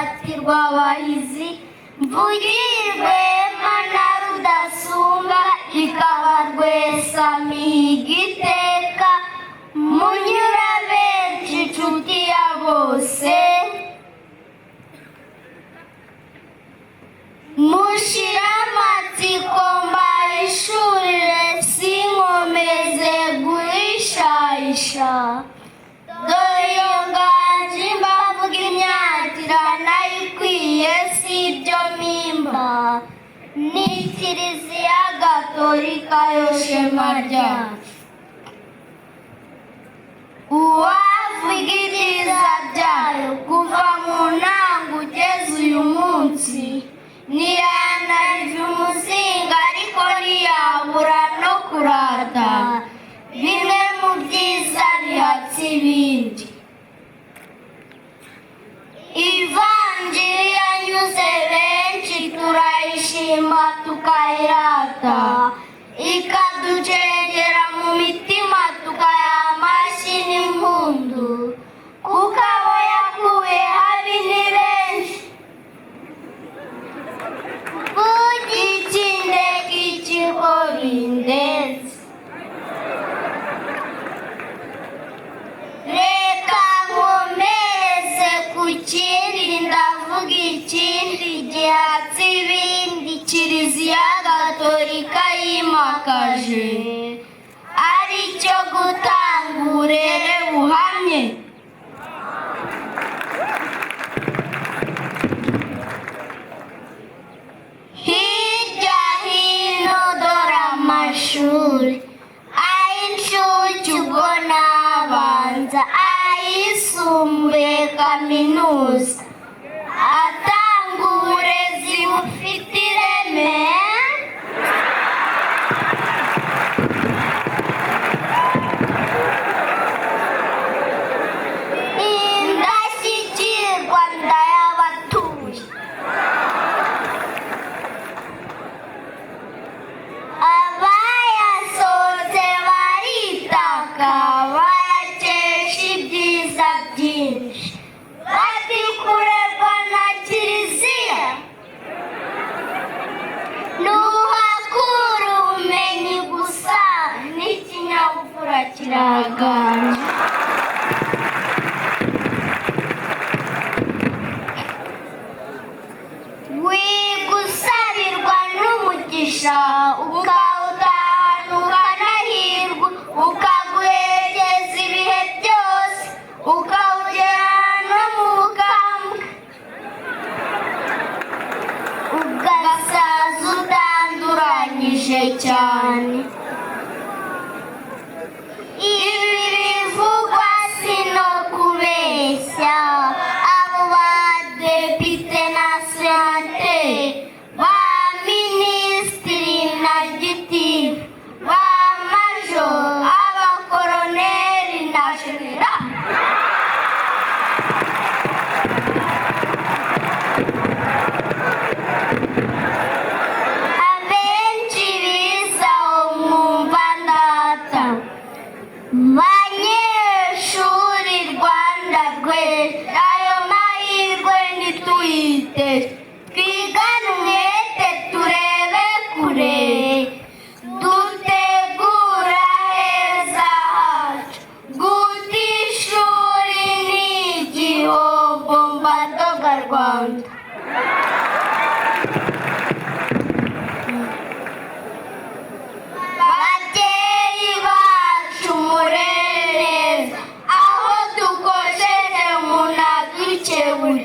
rwatsi rw'abahizi mvugirwe mana rudasumbwa ikaba rwesamihiga iteka munyura benshi inshuti ya bose mushira amatsiko mbayishurire sinkomeze guhishahisha dore iyo nganji mbavuga imyatira nayikwiye si ibyo mpimba ni kiliziya gatolika yo shema ryacu uwavuga ibyiza byayo kuva mu ntango ugeze uyu munsi ntiyanarya umuzinga ariko ntiyabura no kurata bimwe mu byiza bihatse ibindi ivanjiri yanyuze benshi turayishima tukayirata ikaducengera mu mitima tukayaha amashyi n'impundu kuko abo yakuye habi ni benshi ugikinde k'ikigo bindeze reka nkomereze ku kindi ndavuga ikindi gihatse ibindi kiliziya gatolika yimakaje ari cyo gutanga uburere buhamye hirya hino dore amashuri ay'incuke ubwo n'abanza ayisumbuye kaminuza atanga uburezi bufite ireme indashyikirwa ndayabatuye abayasohotse baritaka barakesha ibyiza byinshi bati kurerwa na kiliziya nuhakura ubumenyi gusa n'ikinyabupfura kiraganje wigusabirwa n'umugisha ukawutahana ukanahirwa ukaguherekeza ibihe byose ukawugera no mu bukambwe ugasaza utanduranyije cyane ibi bivugwa si no kubeshya abo badepite na senateri ba minisitiri na gitifu ba majoro abakoroneri na jenerali abenshi bizaho mwumva ndata banyeshuri rwanda rwese ayo mahirwe ntituyite twigane umwete turebe kure dutegura heza hacu guta ishuri ni igihombo mbadoga rwanda babyeyi bacu murere neza aho dukojeje munadukebure